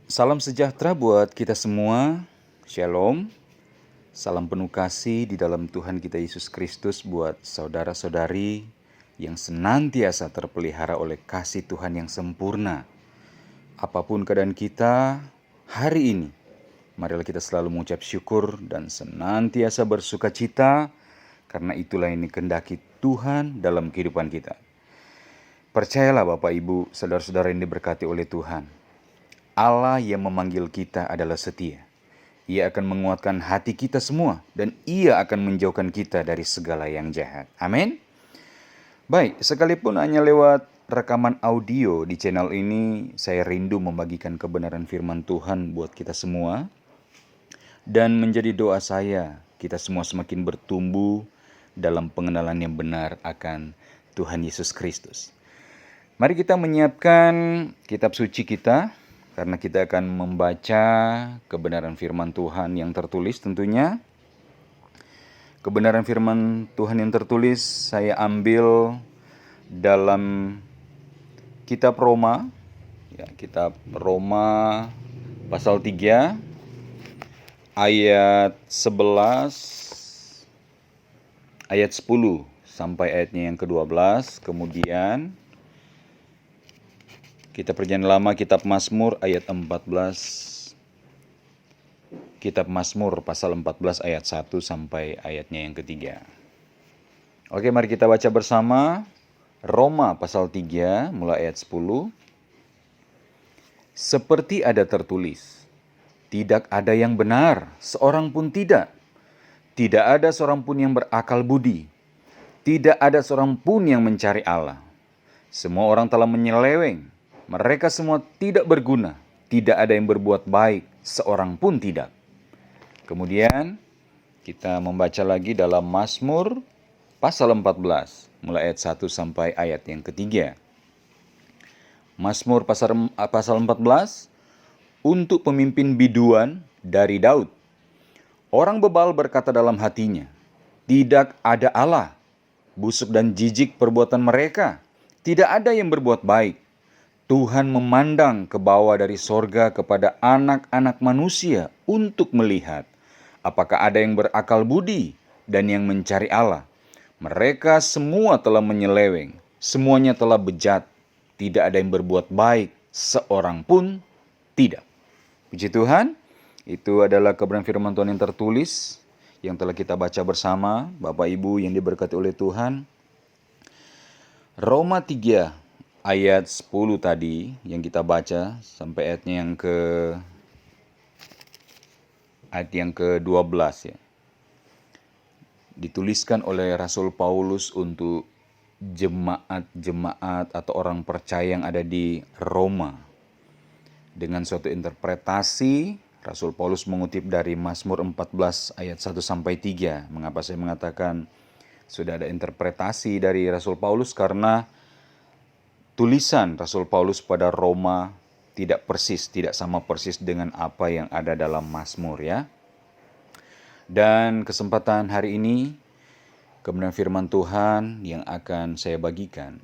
Salam sejahtera buat kita semua. Shalom. Salam penuh kasih di dalam Tuhan kita Yesus Kristus buat saudara-saudari yang senantiasa terpelihara oleh kasih Tuhan yang sempurna. Apapun keadaan kita hari ini, marilah kita selalu mengucap syukur dan senantiasa bersuka cita, karena itulah yang dikehendaki Tuhan dalam kehidupan kita. Percayalah Bapak Ibu, saudara-saudara yang diberkati oleh Tuhan. Allah yang memanggil kita adalah setia. Ia akan menguatkan hati kita semua dan Ia akan menjauhkan kita dari segala yang jahat. Amin. Baik, sekalipun hanya lewat rekaman audio di channel ini, saya rindu membagikan kebenaran firman Tuhan buat kita semua. Dan menjadi doa saya, kita semua semakin bertumbuh dalam pengenalan yang benar akan Tuhan Yesus Kristus. Mari kita menyiapkan kitab suci kita, karena kita akan membaca kebenaran firman Tuhan yang tertulis tentunya. Kebenaran firman Tuhan yang tertulis saya ambil dalam kitab Roma. Ya, kitab Roma pasal 3 ayat 11 ayat 10 sampai ayatnya yang ke-12. Kemudian kita Perjanjian Lama, kitab Mazmur ayat 14. Kitab Mazmur pasal 14 ayat 1 sampai ayatnya yang ketiga. Oke, mari kita baca bersama. Roma pasal 3 mulai ayat 10. Seperti ada tertulis, tidak ada yang benar, seorang pun tidak. Tidak ada seorang pun yang berakal budi. Tidak ada seorang pun yang mencari Allah. Semua orang telah menyeleweng. Mereka semua tidak berguna, tidak ada yang berbuat baik, seorang pun tidak. Kemudian kita membaca lagi dalam Mazmur pasal 14, mulai ayat 1 sampai ayat yang ketiga. Mazmur pasal 14, untuk pemimpin biduan dari Daud. Orang bebal berkata dalam hatinya, tidak ada Allah, busuk dan jijik perbuatan mereka, tidak ada yang berbuat baik. Tuhan memandang ke bawah dari sorga kepada anak-anak manusia untuk melihat apakah ada yang berakal budi dan yang mencari Allah. Mereka semua telah menyeleweng, semuanya telah bejat, tidak ada yang berbuat baik, seorang pun tidak. Puji Tuhan, itu adalah kebenaran firman Tuhan yang tertulis, yang telah kita baca bersama, Bapak Ibu yang diberkati oleh Tuhan. Roma 3 ayat 10 tadi yang kita baca sampai ayat yang ke-12 ya. Dituliskan oleh Rasul Paulus untuk jemaat-jemaat atau orang percaya yang ada di Roma. Dengan suatu interpretasi, Rasul Paulus mengutip dari Mazmur 14 ayat 1 sampai 3. Mengapa saya mengatakan sudah ada interpretasi dari Rasul Paulus? Karena tulisan Rasul Paulus pada Roma tidak sama persis dengan apa yang ada dalam Mazmur ya. Dan kesempatan hari ini, kebenaran firman Tuhan yang akan saya bagikan,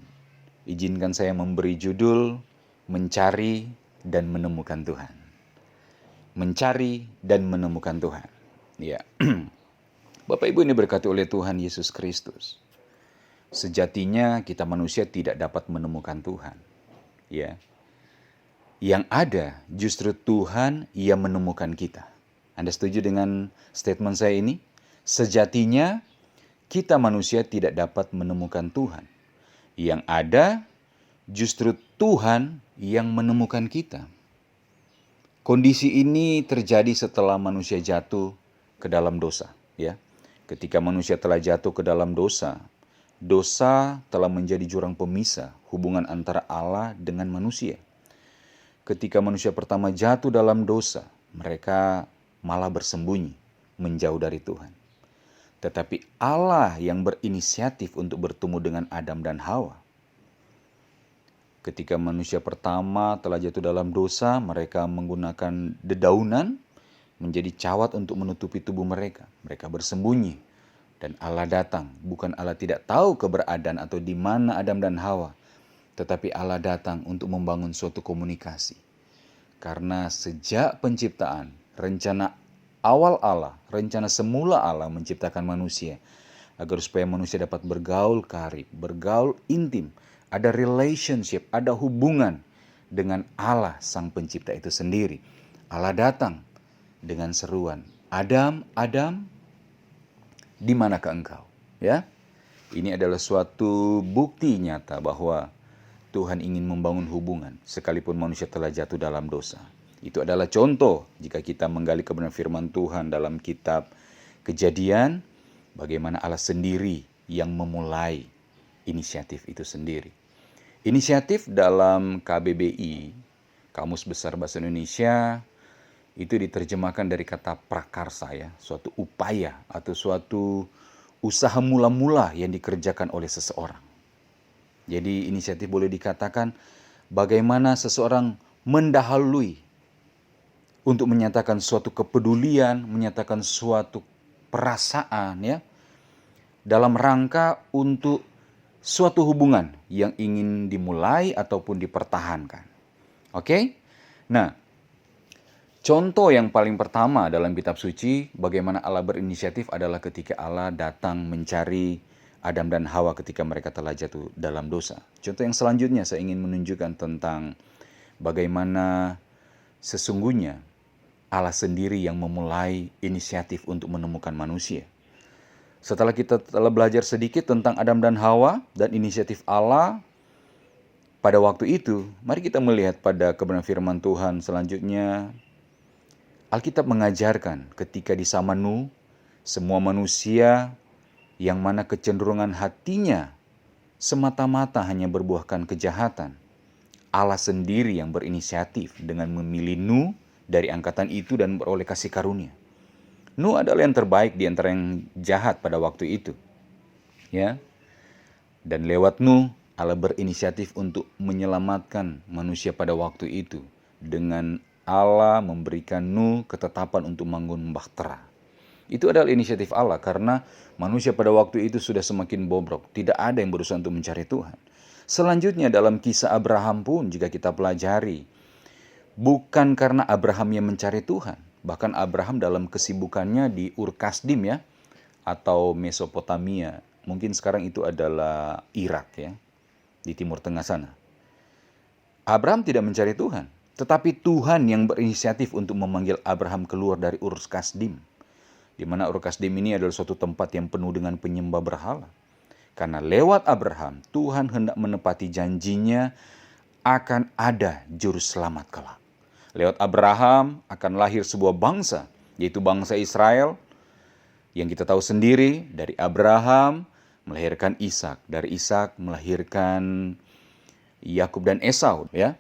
izinkan saya memberi judul Mencari dan Menemukan Tuhan. Mencari dan menemukan Tuhan. Ya. Bapak Ibu ini berkati oleh Tuhan Yesus Kristus. Sejatinya kita manusia tidak dapat menemukan Tuhan. Ya. Yang ada justru Tuhan yang menemukan kita. Anda setuju dengan statement saya ini? Sejatinya kita manusia tidak dapat menemukan Tuhan. Yang ada justru Tuhan yang menemukan kita. Kondisi ini terjadi setelah manusia jatuh ke dalam dosa. Ya. Ketika manusia telah jatuh ke dalam dosa, dosa telah menjadi jurang pemisah hubungan antara Allah dengan manusia. Ketika manusia pertama jatuh dalam dosa, mereka malah bersembunyi, menjauh dari Tuhan. Tetapi Allah yang berinisiatif untuk bertemu dengan Adam dan Hawa. Ketika manusia pertama telah jatuh dalam dosa, mereka menggunakan dedaunan menjadi cawat untuk menutupi tubuh mereka. Mereka bersembunyi. Dan Allah datang, bukan Allah tidak tahu keberadaan atau di mana Adam dan Hawa, tetapi Allah datang untuk membangun suatu komunikasi. Karena sejak penciptaan, rencana awal Allah, rencana semula Allah menciptakan manusia, agar supaya manusia dapat bergaul karib, bergaul intim, ada relationship, ada hubungan dengan Allah sang pencipta itu sendiri. Allah datang dengan seruan, Adam, Adam, di manakah engkau? Ya, ini adalah suatu bukti nyata bahwa Tuhan ingin membangun hubungan sekalipun manusia telah jatuh dalam dosa. Itu adalah contoh jika kita menggali kebenaran firman Tuhan dalam kitab Kejadian, bagaimana Allah sendiri yang memulai inisiatif itu sendiri. Inisiatif dalam KBBI, Kamus Besar Bahasa Indonesia, itu diterjemahkan dari kata prakarsa, ya, suatu upaya atau suatu usaha mula-mula yang dikerjakan oleh seseorang. Jadi inisiatif boleh dikatakan bagaimana seseorang mendahului untuk menyatakan suatu kepedulian, menyatakan suatu perasaan, ya, dalam rangka untuk suatu hubungan yang ingin dimulai ataupun dipertahankan. Oke? Nah, contoh yang paling pertama dalam kitab suci bagaimana Allah berinisiatif adalah ketika Allah datang mencari Adam dan Hawa ketika mereka telah jatuh dalam dosa. Contoh yang selanjutnya saya ingin menunjukkan tentang bagaimana sesungguhnya Allah sendiri yang memulai inisiatif untuk menemukan manusia. Setelah kita telah belajar sedikit tentang Adam dan Hawa dan inisiatif Allah pada waktu itu, mari kita melihat pada kebenaran firman Tuhan selanjutnya. Alkitab mengajarkan ketika di zaman Nuh, semua manusia yang mana kecenderungan hatinya semata-mata hanya berbuahkan kejahatan. Allah sendiri yang berinisiatif dengan memilih Nuh dari angkatan itu dan beroleh kasih karunia. Nuh adalah yang terbaik di antara yang jahat pada waktu itu. Ya. Dan lewat Nuh, Allah berinisiatif untuk menyelamatkan manusia pada waktu itu. Dengan Allah memberikan Nuh ketetapan untuk membangun bahtera. Itu adalah inisiatif Allah karena manusia pada waktu itu sudah semakin bobrok. Tidak ada yang berusaha untuk mencari Tuhan. Selanjutnya dalam kisah Abraham pun jika kita pelajari. Bukan karena Abraham yang mencari Tuhan. Bahkan Abraham dalam kesibukannya di Ur Kasdim, ya, atau Mesopotamia. Mungkin sekarang itu adalah Irak, ya, di Timur Tengah sana. Abraham tidak mencari Tuhan. Tetapi Tuhan yang berinisiatif untuk memanggil Abraham keluar dari Ur Kasdim. Di mana Ur Kasdim ini adalah suatu tempat yang penuh dengan penyembah berhala. Karena lewat Abraham, Tuhan hendak menepati janjinya akan ada juru selamat kelak. Lewat Abraham akan lahir sebuah bangsa, yaitu bangsa Israel, yang kita tahu sendiri dari Abraham melahirkan Ishak, dari Ishak melahirkan Yakub dan Esau, ya.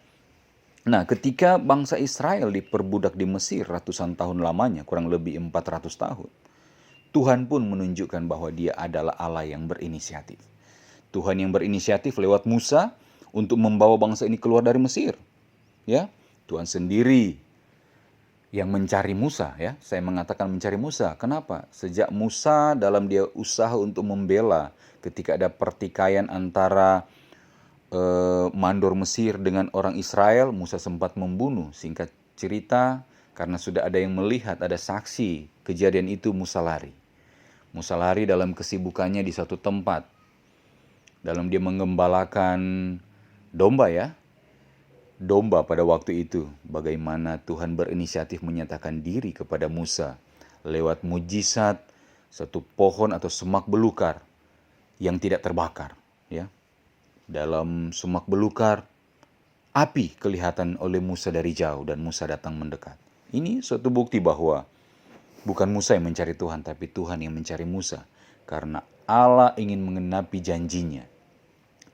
Nah, ketika bangsa Israel diperbudak di Mesir ratusan tahun lamanya, kurang lebih 400 tahun, Tuhan pun menunjukkan bahwa Dia adalah Allah yang berinisiatif. Tuhan yang berinisiatif lewat Musa untuk membawa bangsa ini keluar dari Mesir. Ya, Tuhan sendiri yang mencari Musa, ya. Saya mengatakan mencari Musa. Kenapa? Sejak Musa dalam dia usaha untuk membela ketika ada pertikaian antara mandor Mesir dengan orang Israel, Musa sempat membunuh. Singkat cerita, karena sudah ada yang melihat, ada saksi kejadian itu, Musa lari. Musa lari dalam kesibukannya di satu tempat. Dalam dia mengembalakan domba, ya. Domba pada waktu itu. Bagaimana Tuhan berinisiatif menyatakan diri kepada Musa lewat mujizat satu pohon atau semak belukar yang tidak terbakar, ya. Dalam semak belukar, api kelihatan oleh Musa dari jauh dan Musa datang mendekat. Ini suatu bukti bahwa bukan Musa yang mencari Tuhan, tapi Tuhan yang mencari Musa. Karena Allah ingin mengenapi janjinya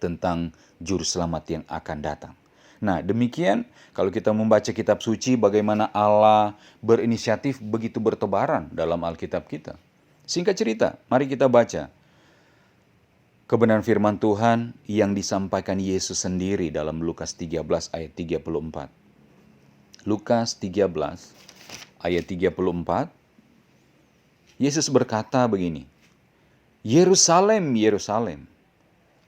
tentang juru selamat yang akan datang. Nah, demikian kalau kita membaca kitab suci bagaimana Allah berinisiatif begitu bertebaran dalam Alkitab kita. Singkat cerita, mari kita baca kebenaran firman Tuhan yang disampaikan Yesus sendiri dalam Lukas 13 ayat 34. Lukas 13 ayat 34. Yesus berkata begini, Yerusalem, Yerusalem,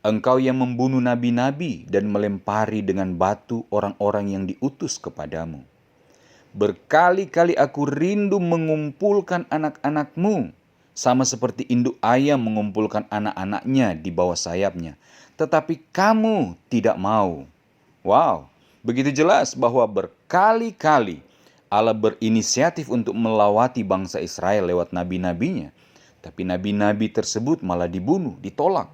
engkau yang membunuh nabi-nabi dan melempari dengan batu orang-orang yang diutus kepadamu. Berkali-kali aku rindu mengumpulkan anak-anakmu, sama seperti induk ayam mengumpulkan anak-anaknya di bawah sayapnya. Tetapi kamu tidak mau. Wow, begitu jelas bahwa berkali-kali Allah berinisiatif untuk melawati bangsa Israel lewat nabi-nabinya. Tapi nabi-nabi tersebut malah dibunuh, ditolak.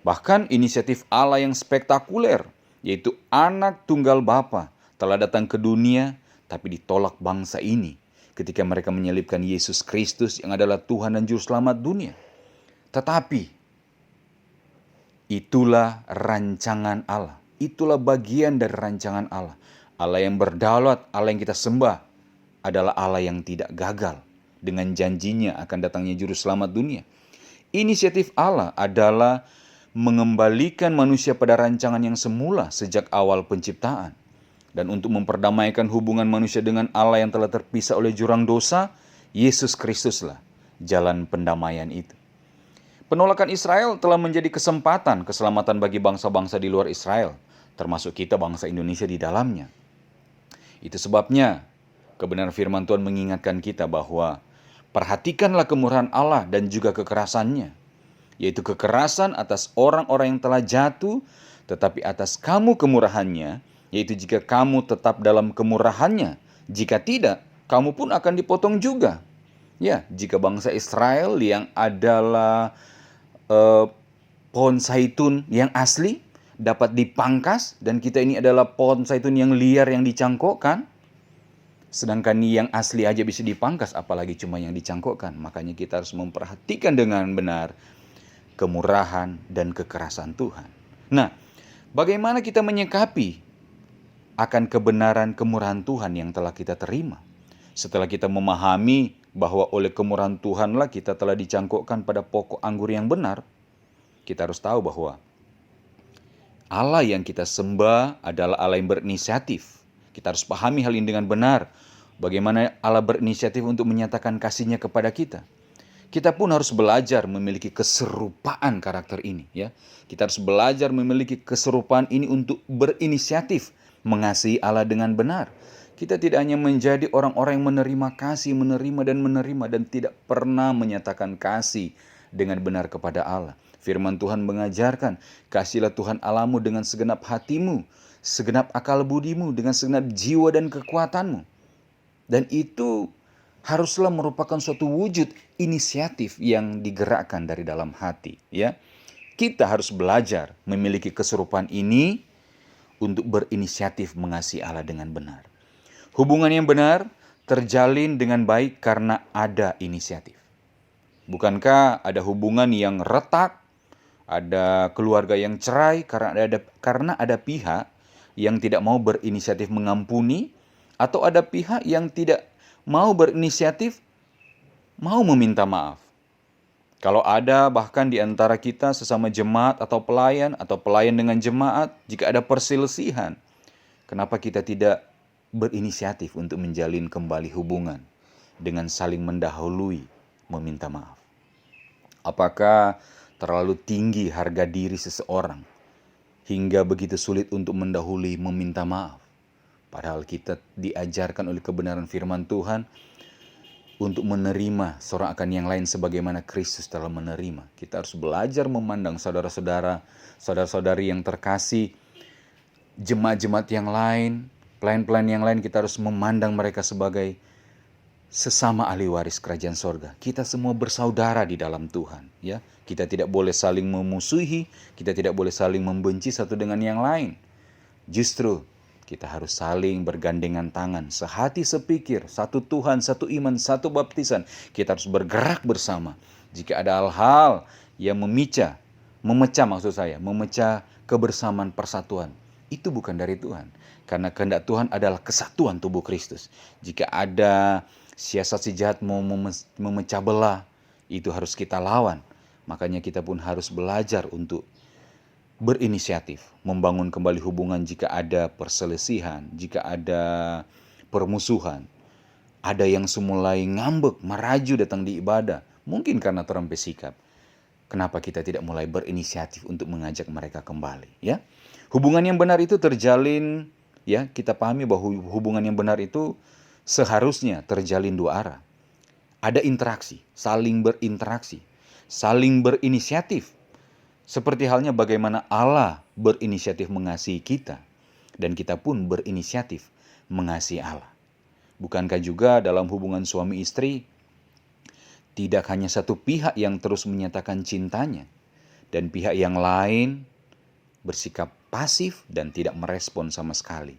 Bahkan inisiatif Allah yang spektakuler, yaitu anak tunggal Bapa, telah datang ke dunia, tapi ditolak bangsa ini ketika mereka menyelipkan Yesus Kristus yang adalah Tuhan dan Juru Selamat dunia. Tetapi itulah rancangan Allah. Itulah bagian dari rancangan Allah. Allah yang berdaulat, Allah yang kita sembah adalah Allah yang tidak gagal dengan janjinya akan datangnya Juru Selamat dunia. Inisiatif Allah adalah mengembalikan manusia pada rancangan yang semula sejak awal penciptaan. Dan untuk memperdamaikan hubungan manusia dengan Allah yang telah terpisah oleh jurang dosa, Yesus Kristuslah jalan pendamaian itu. Penolakan Israel telah menjadi kesempatan keselamatan bagi bangsa-bangsa di luar Israel, termasuk kita bangsa Indonesia di dalamnya. Itu sebabnya kebenaran firman Tuhan mengingatkan kita bahwa perhatikanlah kemurahan Allah dan juga kekerasannya, yaitu kekerasan atas orang-orang yang telah jatuh, tetapi atas kamu kemurahannya, yaitu jika kamu tetap dalam kemurahannya. Jika tidak, kamu pun akan dipotong juga. Ya, jika bangsa Israel yang adalah pohon zaitun yang asli dapat dipangkas, dan kita ini adalah pohon zaitun yang liar yang dicangkokkan, sedangkan yang asli aja bisa dipangkas, apalagi cuma yang dicangkokkan. Makanya kita harus memperhatikan dengan benar kemurahan dan kekerasan Tuhan. Nah, bagaimana kita menyikapi akan kebenaran kemurahan Tuhan yang telah kita terima? Setelah kita memahami bahwa oleh kemurahan Tuhanlah kita telah dicangkokkan pada pokok anggur yang benar, kita harus tahu bahwa Allah yang kita sembah adalah Allah yang berinisiatif. Kita harus pahami hal ini dengan benar. Bagaimana Allah berinisiatif untuk menyatakan kasih-Nya kepada kita. Kita pun harus belajar memiliki keserupaan karakter ini, ya. Kita harus belajar memiliki keserupaan ini untuk berinisiatif mengasihi Allah dengan benar. Kita tidak hanya menjadi orang-orang yang menerima kasih, menerima dan tidak pernah menyatakan kasih dengan benar kepada Allah. Firman Tuhan mengajarkan, kasihilah Tuhan Allahmu dengan segenap hatimu, segenap akal budimu, dengan segenap jiwa dan kekuatanmu. Dan itu haruslah merupakan suatu wujud inisiatif yang digerakkan dari dalam hati, ya. Kita harus belajar memiliki keserupaan ini untuk berinisiatif mengasihi Allah dengan benar. Hubungan yang benar terjalin dengan baik karena ada inisiatif. Bukankah ada hubungan yang retak, ada keluarga yang cerai karena ada pihak yang tidak mau berinisiatif mengampuni, atau ada pihak yang tidak mau berinisiatif mau meminta maaf. Kalau ada bahkan di antara kita sesama jemaat atau pelayan dengan jemaat, jika ada perselisihan, kenapa kita tidak berinisiatif untuk menjalin kembali hubungan dengan saling mendahului meminta maaf? Apakah terlalu tinggi harga diri seseorang hingga begitu sulit untuk mendahului meminta maaf? Padahal kita diajarkan oleh kebenaran firman Tuhan untuk menerima seorang akan yang lain sebagaimana Kristus telah menerima. Kita harus belajar memandang saudara-saudari yang terkasih, jemaat-jemaat yang lain, pelayan-pelayan yang lain, kita harus memandang mereka sebagai sesama ahli waris kerajaan sorga. Kita semua bersaudara di dalam Tuhan, ya. Kita tidak boleh saling memusuhi, kita tidak boleh saling membenci satu dengan yang lain. Justru kita harus saling bergandengan tangan, sehati sepikir, satu Tuhan, satu iman, satu baptisan. Kita harus bergerak bersama. Jika ada hal-hal yang memecah kebersamaan persatuan, itu bukan dari Tuhan. Karena kehendak Tuhan adalah kesatuan tubuh Kristus. Jika ada siasat si jahat mau memecah belah, itu harus kita lawan. Makanya kita pun harus belajar untuk berinisiatif, membangun kembali hubungan jika ada perselisihan, jika ada permusuhan. Ada yang semulai ngambek, meraju datang di ibadah, mungkin karena terlampau sikap. Kenapa kita tidak mulai berinisiatif untuk mengajak mereka kembali, ya? Hubungan yang benar itu terjalin, ya, kita pahami bahwa hubungan yang benar itu seharusnya terjalin dua arah. Ada interaksi, saling berinteraksi, saling berinisiatif. Seperti halnya bagaimana Allah berinisiatif mengasihi kita, dan kita pun berinisiatif mengasihi Allah. Bukankah juga dalam hubungan suami istri, tidak hanya satu pihak yang terus menyatakan cintanya, dan pihak yang lain bersikap pasif dan tidak merespon sama sekali.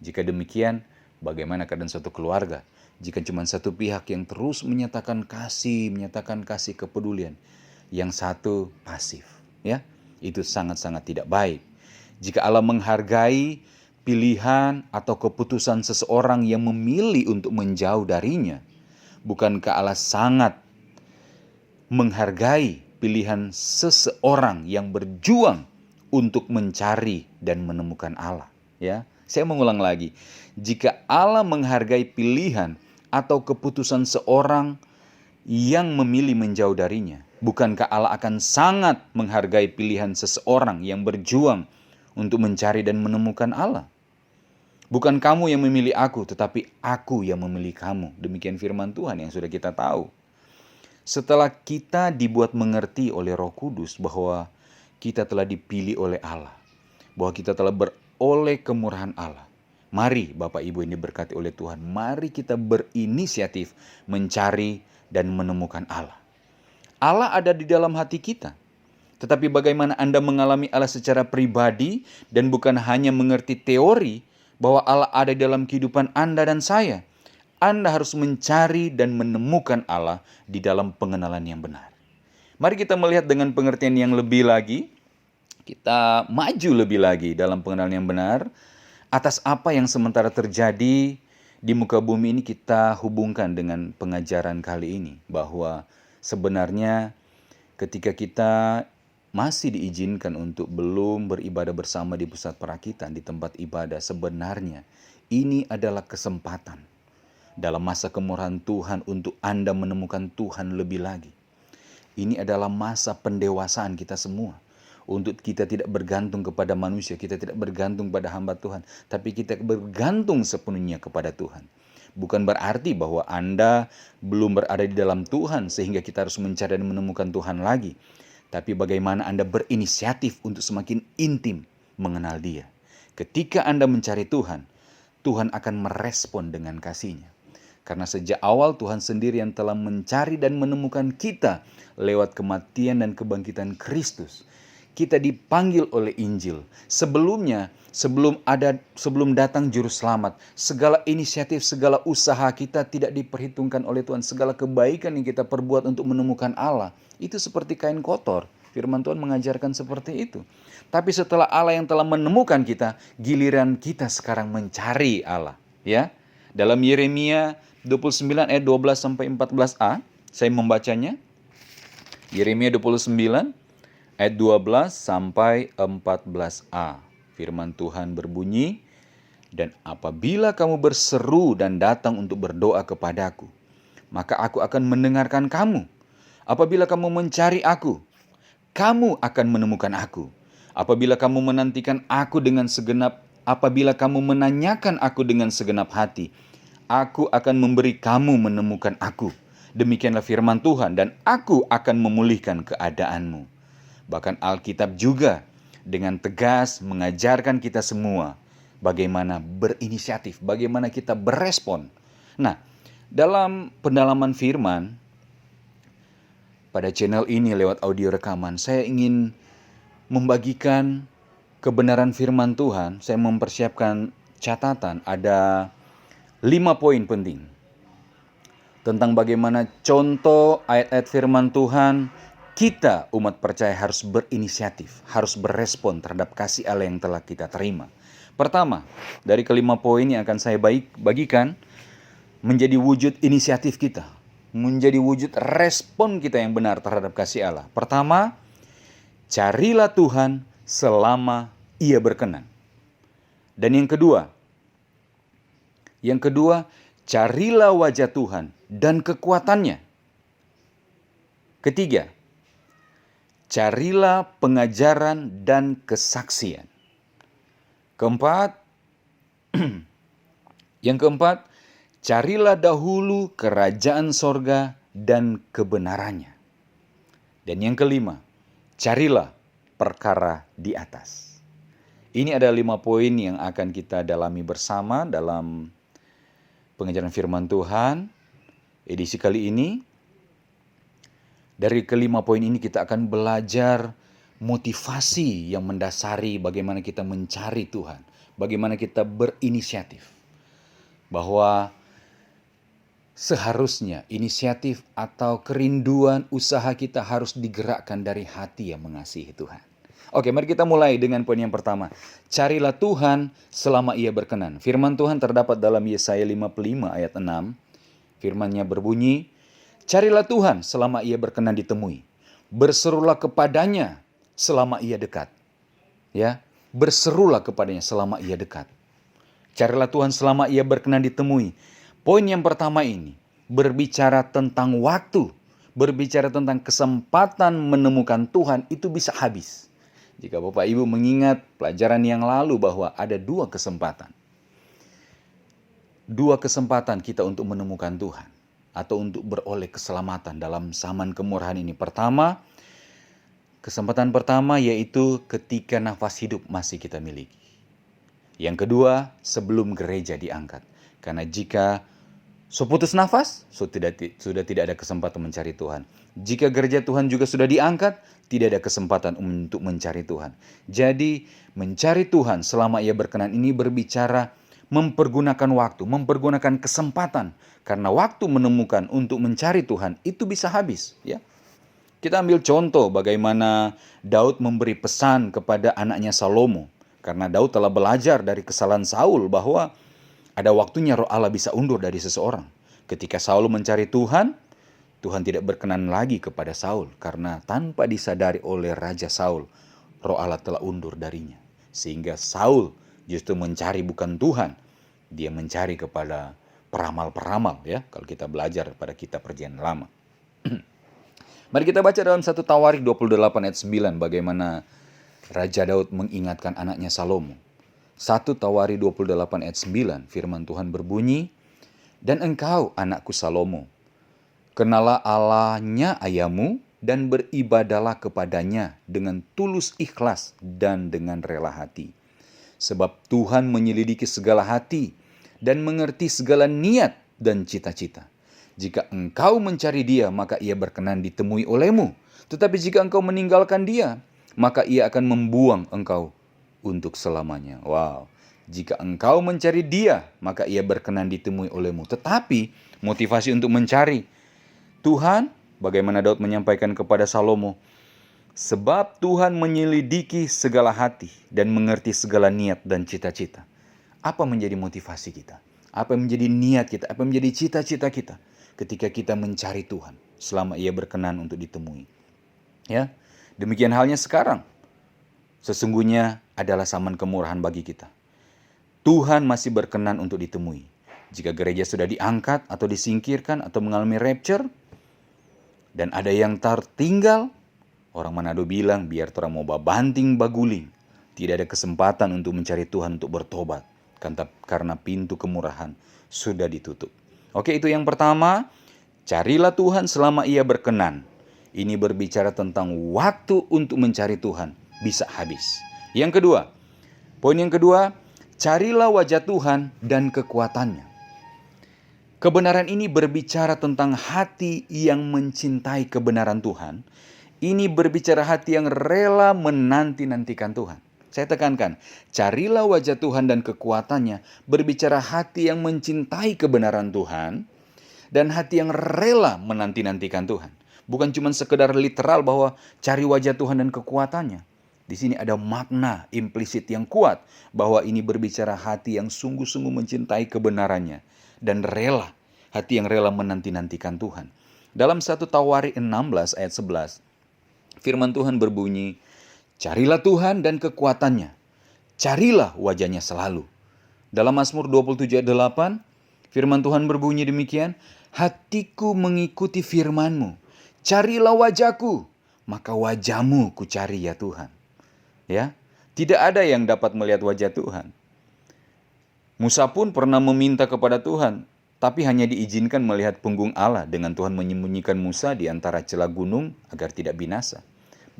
Jika demikian, bagaimana keadaan suatu keluarga? Jika cuma satu pihak yang terus menyatakan kasih kepedulian, yang satu pasif, ya, itu sangat-sangat tidak baik. Jika Allah menghargai pilihan atau keputusan seseorang yang memilih untuk menjauh darinya, bukankah Allah sangat menghargai pilihan seseorang yang berjuang untuk mencari dan menemukan Allah, ya? Saya mengulang lagi, jika Allah menghargai pilihan atau keputusan seorang yang memilih menjauh darinya, bukankah Allah akan sangat menghargai pilihan seseorang yang berjuang untuk mencari dan menemukan Allah? Bukan kamu yang memilih aku, tetapi aku yang memilih kamu. Demikian firman Tuhan yang sudah kita tahu. Setelah kita dibuat mengerti oleh Roh Kudus bahwa kita telah dipilih oleh Allah, bahwa kita telah beroleh kemurahan Allah, mari Bapak Ibu ini diberkati oleh Tuhan, mari kita berinisiatif mencari dan menemukan Allah. Allah ada di dalam hati kita. Tetapi bagaimana Anda mengalami Allah secara pribadi dan bukan hanya mengerti teori bahwa Allah ada di dalam kehidupan Anda dan saya. Anda harus mencari dan menemukan Allah di dalam pengenalan yang benar. Mari kita melihat dengan pengertian yang lebih lagi. Kita maju lebih lagi dalam pengenalan yang benar. Atas apa yang sementara terjadi di muka bumi ini, kita hubungkan dengan pengajaran kali ini. Bahwa sebenarnya ketika kita masih diizinkan untuk belum beribadah bersama di pusat perakitan, di tempat ibadah, sebenarnya ini adalah kesempatan dalam masa kemurahan Tuhan untuk Anda menemukan Tuhan lebih lagi. Ini adalah masa pendewasaan kita semua. Untuk kita tidak bergantung kepada manusia, kita tidak bergantung pada hamba Tuhan, tapi kita bergantung sepenuhnya kepada Tuhan. Bukan berarti bahwa Anda belum berada di dalam Tuhan sehingga kita harus mencari dan menemukan Tuhan lagi. Tapi bagaimana Anda berinisiatif untuk semakin intim mengenal Dia. Ketika Anda mencari Tuhan, Tuhan akan merespon dengan kasih-Nya. Karena sejak awal Tuhan sendiri yang telah mencari dan menemukan kita lewat kematian dan kebangkitan Kristus. Kita dipanggil oleh Injil. Sebelumnya, sebelum datang juru selamat, segala inisiatif, segala usaha kita tidak diperhitungkan oleh Tuhan. Segala kebaikan yang kita perbuat untuk menemukan Allah, itu seperti kain kotor. Firman Tuhan mengajarkan seperti itu. Tapi setelah Allah yang telah menemukan kita, giliran kita sekarang mencari Allah, ya. Dalam Yeremia 29 ayat 12 sampai 14a, saya membacanya. Yeremia 29 ayat 12 sampai 14a. Firman Tuhan berbunyi, "Dan apabila kamu berseru dan datang untuk berdoa kepadaku, maka aku akan mendengarkan kamu. Apabila kamu mencari aku, kamu akan menemukan aku. Apabila kamu menantikan aku dengan segenap, apabila kamu menanyakan aku dengan segenap hati, aku akan memberi kamu menemukan aku. Demikianlah firman Tuhan, dan aku akan memulihkan keadaanmu." Bahkan Alkitab juga dengan tegas mengajarkan kita semua bagaimana berinisiatif, bagaimana kita berespon. Nah, dalam pendalaman firman pada channel ini lewat audio rekaman, saya ingin membagikan kebenaran firman Tuhan. Saya mempersiapkan catatan, ada 5 poin penting tentang bagaimana contoh ayat-ayat firman Tuhan. Kita umat percaya harus berinisiatif, harus berespon terhadap kasih Allah yang telah kita terima. Pertama, dari kelima poin yang akan saya bagikan, menjadi wujud inisiatif kita, menjadi wujud respon kita yang benar terhadap kasih Allah. Pertama, carilah Tuhan selama Ia berkenan. Dan yang kedua, carilah wajah Tuhan dan kekuatannya. Ketiga, carilah pengajaran dan kesaksian. Yang keempat, Carilah dahulu kerajaan sorga dan kebenarannya. Dan yang kelima, carilah perkara di atas. Ini ada 5 poin yang akan kita dalami bersama dalam pengajaran firman Tuhan edisi kali ini. Dari kelima poin ini kita akan belajar motivasi yang mendasari bagaimana kita mencari Tuhan. Bagaimana kita berinisiatif. Bahwa seharusnya inisiatif atau kerinduan usaha kita harus digerakkan dari hati yang mengasihi Tuhan. Oke, mari kita mulai dengan poin yang pertama. Carilah Tuhan selama Ia berkenan. Firman Tuhan terdapat dalam Yesaya 55 ayat 6. Firman-Nya berbunyi, carilah Tuhan selama Ia berkenan ditemui. Berserulah kepadanya selama Ia dekat. Ya, berserulah kepadanya selama Ia dekat. Carilah Tuhan selama Ia berkenan ditemui. Poin yang pertama ini berbicara tentang waktu, berbicara tentang kesempatan menemukan Tuhan itu bisa habis. Jika Bapak Ibu mengingat pelajaran yang lalu bahwa ada 2 kesempatan. 2 kesempatan kita untuk menemukan Tuhan atau untuk beroleh keselamatan dalam zaman kemurahan ini. Pertama, kesempatan pertama yaitu ketika nafas hidup masih kita miliki. Yang kedua, sebelum gereja diangkat. Karena jika putus nafas, sudah tidak ada kesempatan mencari Tuhan. Jika gereja Tuhan juga sudah diangkat, tidak ada kesempatan untuk mencari Tuhan. Jadi, mencari Tuhan selama Ia berkenan ini berbicara mempergunakan waktu, mempergunakan kesempatan. Karena waktu menemukan untuk mencari Tuhan itu bisa habis. Ya. Kita ambil contoh bagaimana Daud memberi pesan kepada anaknya Salomo. Karena Daud telah belajar dari kesalahan Saul bahwa ada waktunya roh Allah bisa undur dari seseorang. Ketika Saul mencari Tuhan, Tuhan tidak berkenan lagi kepada Saul. Karena tanpa disadari oleh Raja Saul, roh Allah telah undur darinya. Sehingga Saul justru mencari bukan Tuhan. Dia mencari kepada peramal-peramal, ya, kalau kita belajar pada kitab Perjanjian Lama. Mari kita baca dalam 1 Tawarik 28 ayat 9 bagaimana Raja Daud mengingatkan anaknya Salomo. 1 Tawarik 28 ayat 9 firman Tuhan berbunyi, dan engkau anakku Salomo, kenalah Allahnya ayahmu dan beribadalah kepadanya dengan tulus ikhlas dan dengan rela hati. Sebab Tuhan menyelidiki segala hati dan mengerti segala niat dan cita-cita. Jika engkau mencari Dia, maka Ia berkenan ditemui olehmu. Tetapi jika engkau meninggalkan Dia, maka Ia akan membuang engkau untuk selamanya. Wow. Jika engkau mencari Dia, maka Ia berkenan ditemui olehmu. Tetapi motivasi untuk mencari Tuhan, bagaimana Daud menyampaikan kepada Salomo, sebab Tuhan menyelidiki segala hati dan mengerti segala niat dan cita-cita. Apa menjadi motivasi kita? Apa menjadi niat kita? Apa menjadi cita-cita kita ketika kita mencari Tuhan selama Ia berkenan untuk ditemui? Ya, demikian halnya sekarang. Sesungguhnya adalah zaman kemurahan bagi kita. Tuhan masih berkenan untuk ditemui. Jika gereja sudah diangkat atau disingkirkan atau mengalami rapture, dan ada yang tertinggal, orang Manado bilang, biar orang mau banting baguling. Tidak ada kesempatan untuk mencari Tuhan untuk bertobat. Karena pintu kemurahan sudah ditutup. Oke, itu yang pertama. Carilah Tuhan selama Ia berkenan. Ini berbicara tentang waktu untuk mencari Tuhan bisa habis. Yang kedua, poin yang kedua, carilah wajah Tuhan dan kekuatannya. Kebenaran ini berbicara tentang hati yang mencintai kebenaran Tuhan. Ini berbicara hati yang rela menanti-nantikan Tuhan. Saya tekankan, carilah wajah Tuhan dan kekuatannya, berbicara hati yang mencintai kebenaran Tuhan, dan hati yang rela menanti-nantikan Tuhan. Bukan cuma sekedar literal bahwa cari wajah Tuhan dan kekuatannya. Di sini ada makna implisit yang kuat, bahwa ini berbicara hati yang sungguh-sungguh mencintai kebenarannya, dan rela, hati yang rela menanti-nantikan Tuhan. Dalam 1 Tawarik 16 ayat 11, firman Tuhan berbunyi, carilah Tuhan dan kekuatannya, carilah wajahnya selalu. Dalam Mazmur 27 ayat 8, firman Tuhan berbunyi demikian, hatiku mengikuti firman-Mu, carilah wajahku, maka wajah-Mu ku cari ya Tuhan. Ya, tidak ada yang dapat melihat wajah Tuhan. Musa pun pernah meminta kepada Tuhan, tapi hanya diizinkan melihat punggung Allah dengan Tuhan menyembunyikan Musa di antara celah gunung agar tidak binasa.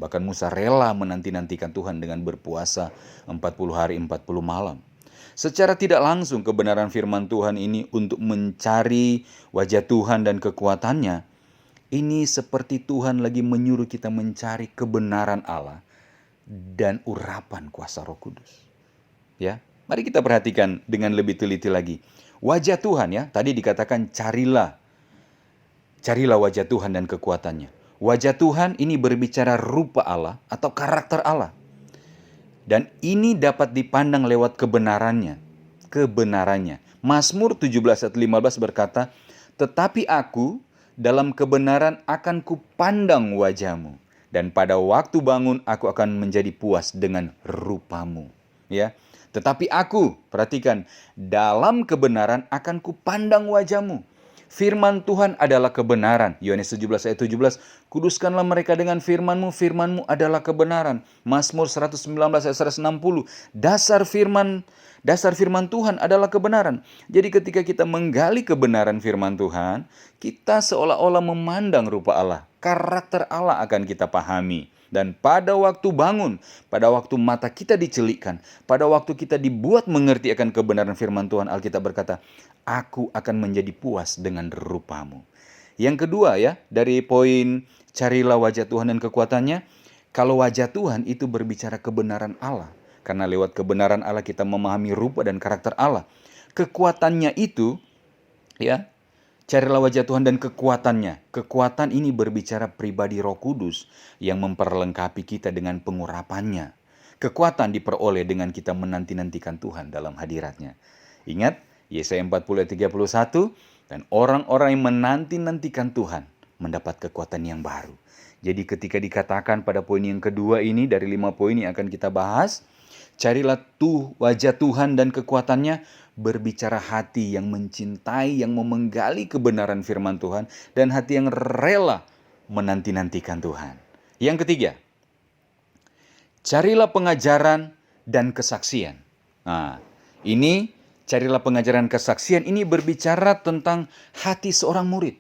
Bahkan Musa rela menanti-nantikan Tuhan dengan berpuasa 40 hari 40 malam. Secara tidak langsung kebenaran firman Tuhan ini untuk mencari wajah Tuhan dan kekuatannya, ini seperti Tuhan lagi menyuruh kita mencari kebenaran Allah dan urapan kuasa Roh Kudus. Ya, mari kita perhatikan dengan lebih teliti lagi. Wajah Tuhan ya, tadi dikatakan carilah wajah Tuhan dan kekuatannya. Wajah Tuhan ini berbicara rupa Allah atau karakter Allah. Dan ini dapat dipandang lewat kebenarannya. Mazmur 17 ayat 15 berkata, "Tetapi aku dalam kebenaran akan kupandang wajahmu, dan pada waktu bangun aku akan menjadi puas dengan rupamu." Ya. Tetapi aku, perhatikan, dalam kebenaran akan kupandang wajahmu. Firman Tuhan adalah kebenaran. Yohanes 17 ayat 17, kuduskanlah mereka dengan firman-Mu, firman-Mu adalah kebenaran. Mazmur 119 ayat 160, dasar firman Tuhan adalah kebenaran. Jadi ketika kita menggali kebenaran firman Tuhan, kita seolah-olah memandang rupa Allah. Karakter Allah akan kita pahami. Dan pada waktu bangun, pada waktu mata kita dicelikkan, pada waktu kita dibuat mengerti akan kebenaran firman Tuhan, Alkitab berkata, aku akan menjadi puas dengan rupamu. Yang kedua ya, dari poin carilah wajah Tuhan dan kekuatannya, kalau wajah Tuhan itu berbicara kebenaran Allah. Karena lewat kebenaran Allah kita memahami rupa dan karakter Allah. Kekuatannya itu, ya, carilah wajah Tuhan dan kekuatannya. Kekuatan ini berbicara pribadi Roh Kudus yang memperlengkapi kita dengan pengurapannya. Kekuatan diperoleh dengan kita menanti-nantikan Tuhan dalam hadiratnya. Ingat, Yesaya 40 ayat 31, dan orang-orang yang menanti-nantikan Tuhan mendapat kekuatan yang baru. Jadi ketika dikatakan pada poin yang kedua ini, dari 5 poin yang akan kita bahas, carilah wajah Tuhan dan kekuatannya, berbicara hati yang mencintai, yang menggali kebenaran firman Tuhan, dan hati yang rela menanti-nantikan Tuhan. Yang ketiga, carilah pengajaran dan kesaksian. Nah, ini carilah pengajaran kesaksian ini berbicara tentang hati seorang murid.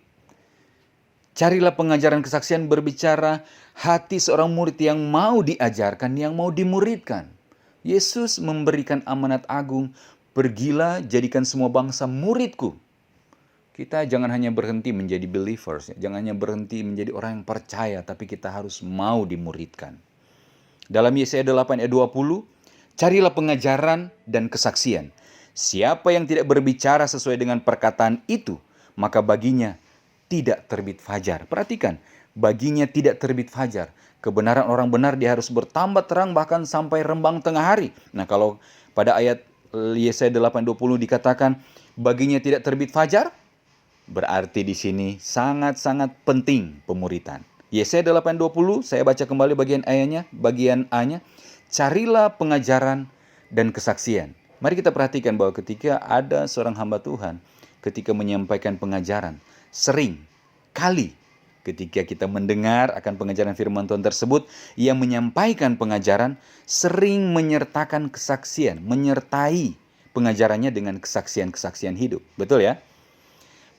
Carilah pengajaran kesaksian berbicara hati seorang murid yang mau diajarkan, yang mau dimuridkan. Yesus memberikan amanat agung, pergilah jadikan semua bangsa muridku. Kita jangan hanya berhenti menjadi believers, jangan hanya berhenti menjadi orang yang percaya, tapi kita harus mau dimuridkan. Dalam Yesaya 8 ayat 20, carilah pengajaran dan kesaksian. Siapa yang tidak berbicara sesuai dengan perkataan itu, maka baginya tidak terbit fajar. Perhatikan, baginya tidak terbit fajar. Kebenaran orang benar dia harus bertambah terang bahkan sampai rembang tengah hari. Nah, kalau pada ayat Yesaya 8:20 dikatakan baginya tidak terbit fajar, berarti di sini sangat-sangat penting pemuritan. Yesaya 8:20, saya baca kembali bagian A-nya, carilah pengajaran dan kesaksian. Mari kita perhatikan bahwa ketika ada seorang hamba Tuhan, ketika menyampaikan pengajaran, sering kali ketika kita mendengar akan pengajaran firman Tuhan tersebut, yang menyampaikan pengajaran sering menyertakan kesaksian, menyertai pengajarannya dengan kesaksian-kesaksian hidup. Betul ya?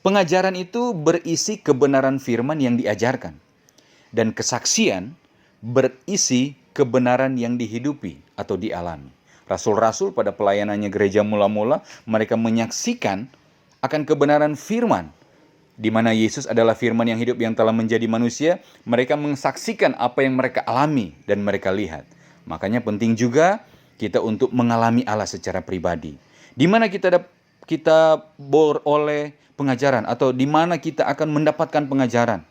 Pengajaran itu berisi kebenaran firman yang diajarkan. Dan kesaksian berisi kebenaran yang dihidupi atau dialami. Rasul-rasul pada pelayanannya gereja mula-mula, mereka menyaksikan akan kebenaran firman, di mana Yesus adalah firman yang hidup yang telah menjadi manusia. Mereka mensaksikan apa yang mereka alami dan mereka lihat. Makanya penting juga kita untuk mengalami Allah secara pribadi. Di mana kita beroleh pengajaran atau di mana kita akan mendapatkan pengajaran.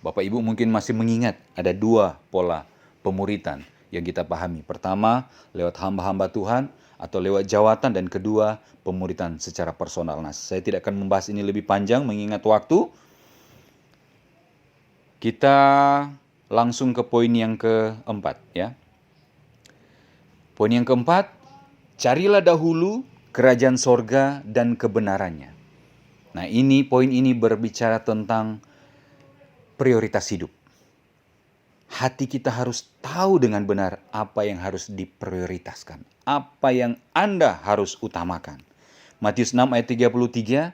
Bapak Ibu mungkin masih mengingat ada 2 pola pemuritan yang kita pahami. Pertama, lewat hamba-hamba Tuhan atau lewat jawatan, dan kedua, pemuritan secara personal. Nah, saya tidak akan membahas ini lebih panjang mengingat waktu. Kita langsung ke poin yang keempat ya. Poin yang keempat, carilah dahulu kerajaan sorga dan kebenarannya. Nah, poin ini berbicara tentang prioritas hidup. Hati kita harus tahu dengan benar apa yang harus diprioritaskan. Apa yang Anda harus utamakan. Matius 6 ayat 33,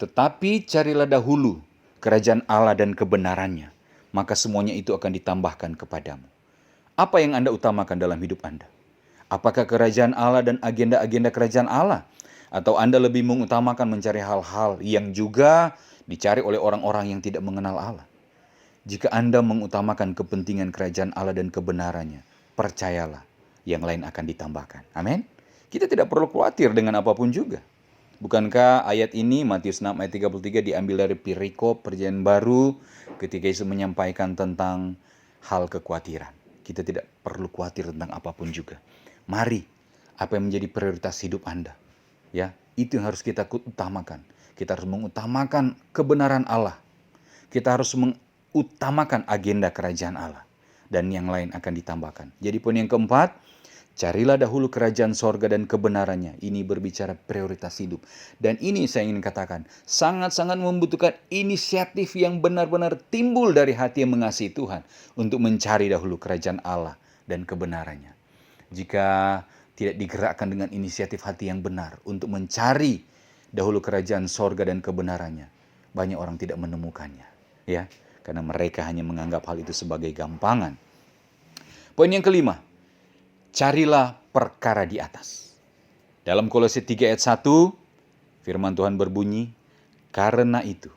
Tetapi carilah dahulu kerajaan Allah dan kebenarannya, maka semuanya itu akan ditambahkan kepadamu. Apa yang Anda utamakan dalam hidup Anda? Apakah kerajaan Allah dan agenda-agenda kerajaan Allah? Atau Anda lebih mengutamakan mencari hal-hal yang juga dicari oleh orang-orang yang tidak mengenal Allah? Jika Anda mengutamakan kepentingan kerajaan Allah dan kebenarannya, percayalah, yang lain akan ditambahkan. Amin. Kita tidak perlu khawatir dengan apapun juga. Bukankah ayat ini, Matius 6 ayat 33, diambil dari perikop Perjanjian Baru ketika Yesus menyampaikan tentang hal kekhawatiran. Kita tidak perlu khawatir tentang apapun juga. Mari, apa yang menjadi prioritas hidup Anda? Ya, itu yang harus kita utamakan. Kita harus mengutamakan kebenaran Allah. Kita harus mengutamakan agenda kerajaan Allah. Dan yang lain akan ditambahkan. Jadi poin yang keempat, carilah dahulu kerajaan sorga dan kebenarannya. Ini berbicara prioritas hidup. Dan ini saya ingin katakan, sangat-sangat membutuhkan inisiatif yang benar-benar timbul dari hati yang mengasihi Tuhan. Untuk mencari dahulu kerajaan Allah dan kebenarannya. Jika tidak digerakkan dengan inisiatif hati yang benar untuk mencari dahulu kerajaan sorga dan kebenarannya, banyak orang tidak menemukannya. Ya, karena mereka hanya menganggap hal itu sebagai gampangan. Poin yang kelima, carilah perkara di atas. Dalam Kolose 3 ayat 1, firman Tuhan berbunyi, karena itu,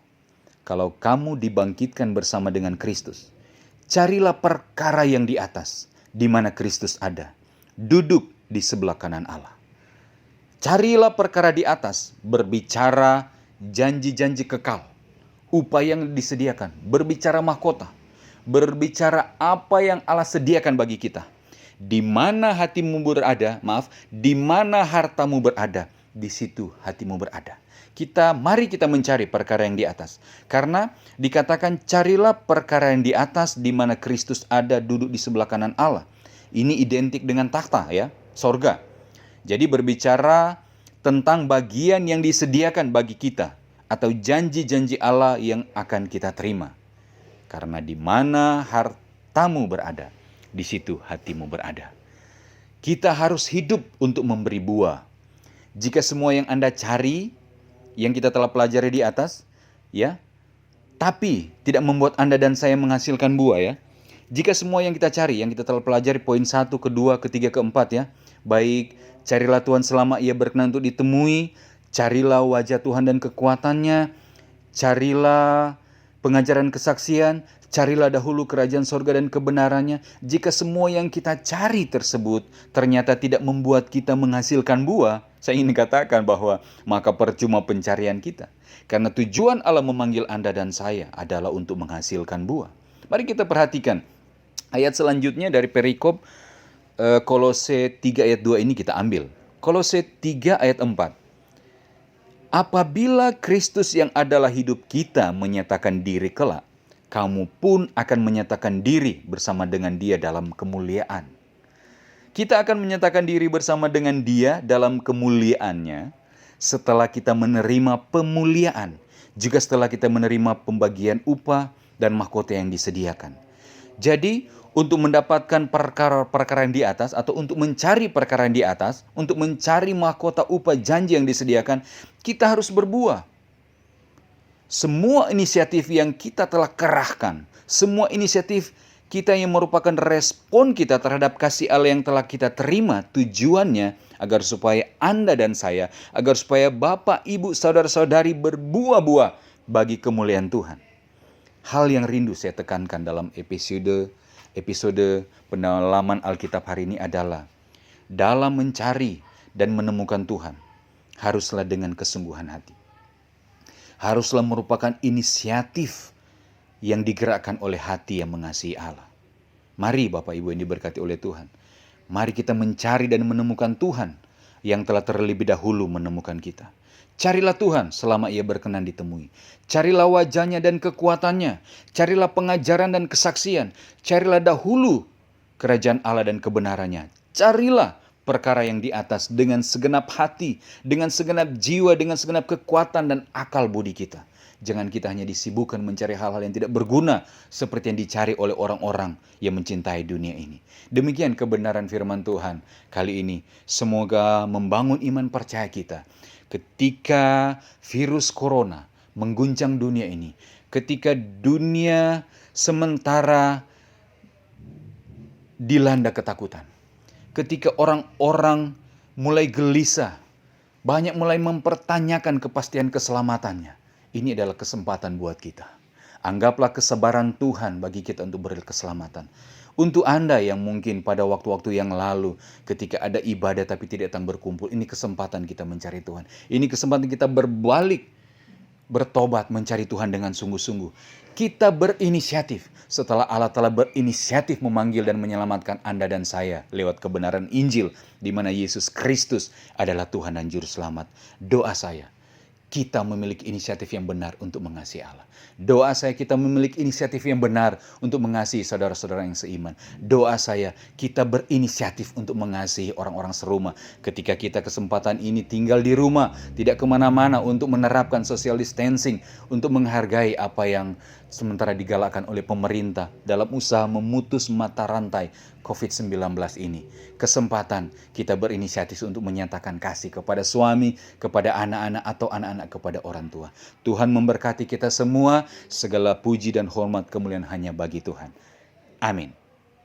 kalau kamu dibangkitkan bersama dengan Kristus, carilah perkara yang di atas, di mana Kristus ada, duduk di sebelah kanan Allah. Carilah perkara di atas, berbicara janji-janji kekal, upaya yang disediakan, berbicara mahkota, berbicara apa yang Allah sediakan bagi kita. Di mana hatimu berada, di mana hartamu berada, di situ hatimu berada. Mari kita mencari perkara yang di atas. Karena dikatakan carilah perkara yang di atas di mana Kristus ada duduk di sebelah kanan Allah. Ini identik dengan takhta ya, sorga. Jadi berbicara tentang bagian yang disediakan bagi kita atau janji-janji Allah yang akan kita terima. Karena di mana hartamu berada, di situ hatimu berada. Kita harus hidup untuk memberi buah. Jika semua yang Anda cari, yang kita telah pelajari di atas, ya, tapi tidak membuat Anda dan saya menghasilkan buah ya. Jika semua yang kita cari, yang kita telah pelajari poin 1, kedua, ketiga, keempat ya. Baik, carilah Tuhan selama ia berkenan untuk ditemui, carilah wajah Tuhan dan kekuatannya, carilah pengajaran kesaksian, carilah dahulu kerajaan sorga dan kebenarannya. Jika semua yang kita cari tersebut ternyata tidak membuat kita menghasilkan buah, saya ingin katakan bahwa maka percuma pencarian kita. Karena tujuan Allah memanggil Anda dan saya adalah untuk menghasilkan buah. Mari kita perhatikan ayat selanjutnya dari perikop Kolose 3 ayat 2 ini kita ambil. Kolose 3 ayat 4. Apabila Kristus yang adalah hidup kita menyatakan diri kelak, kamu pun akan menyatakan diri bersama dengan Dia dalam kemuliaan. Kita akan menyatakan diri bersama dengan Dia dalam kemuliaannya setelah kita menerima pemuliaan, juga setelah kita menerima pembagian upah dan mahkota yang disediakan. Jadi, untuk mendapatkan perkara-perkara yang di atas atau untuk mencari perkara yang di atas, untuk mencari mahkota upah janji yang disediakan, kita harus berbuah. Semua inisiatif yang kita telah kerahkan, semua inisiatif kita yang merupakan respon kita terhadap kasih Allah yang telah kita terima, tujuannya agar supaya Anda dan saya, agar supaya Bapak, Ibu, Saudara-saudari berbuah-buah bagi kemuliaan Tuhan. Hal yang rindu saya tekankan dalam episode pendalaman Alkitab hari ini adalah dalam mencari dan menemukan Tuhan, haruslah dengan kesungguhan hati. Haruslah merupakan inisiatif yang digerakkan oleh hati yang mengasihi Allah. Mari Bapak Ibu yang diberkati oleh Tuhan, mari kita mencari dan menemukan Tuhan yang telah terlebih dahulu menemukan kita. Carilah Tuhan selama ia berkenan ditemui. Carilah wajahnya dan kekuatannya. Carilah pengajaran dan kesaksian. Carilah dahulu kerajaan Allah dan kebenarannya. Carilah perkara yang di atas dengan segenap hati, dengan segenap jiwa, dengan segenap kekuatan dan akal budi kita. Jangan kita hanya disibukkan mencari hal-hal yang tidak berguna seperti yang dicari oleh orang-orang yang mencintai dunia ini. Demikian kebenaran firman Tuhan kali ini. Semoga membangun iman percaya kita. ketika virus corona mengguncang dunia ini, ketika dunia sementara dilanda ketakutan, ketika orang-orang mulai gelisah, banyak mulai mempertanyakan kepastian keselamatannya, ini adalah kesempatan buat kita. Anggaplah kesabaran Tuhan bagi kita untuk berkeselamatan. Untuk Anda yang mungkin pada waktu-waktu yang lalu ketika ada ibadah tapi tidak datang berkumpul, ini kesempatan kita mencari Tuhan. Ini kesempatan kita berbalik, bertobat, mencari Tuhan dengan sungguh-sungguh. Kita berinisiatif setelah Allah telah berinisiatif memanggil dan menyelamatkan Anda dan saya lewat kebenaran Injil, di mana Yesus Kristus adalah Tuhan dan Juru Selamat. Doa saya, kita memiliki inisiatif yang benar untuk mengasihi Allah. Doa saya, kita memiliki inisiatif yang benar untuk mengasihi saudara-saudara yang seiman. Doa saya, kita berinisiatif untuk mengasihi orang-orang serumah. Ketika kita kesempatan ini tinggal di rumah, tidak kemana-mana, untuk menerapkan social distancing, untuk menghargai apa yang sementara digalakkan oleh pemerintah dalam usaha memutus mata rantai COVID-19 ini. Kesempatan kita berinisiatif untuk menyatakan kasih kepada suami, kepada anak-anak, atau anak-anak kepada orang tua. Tuhan memberkati kita semua. Segala puji dan hormat kemuliaan hanya bagi Tuhan. Amin.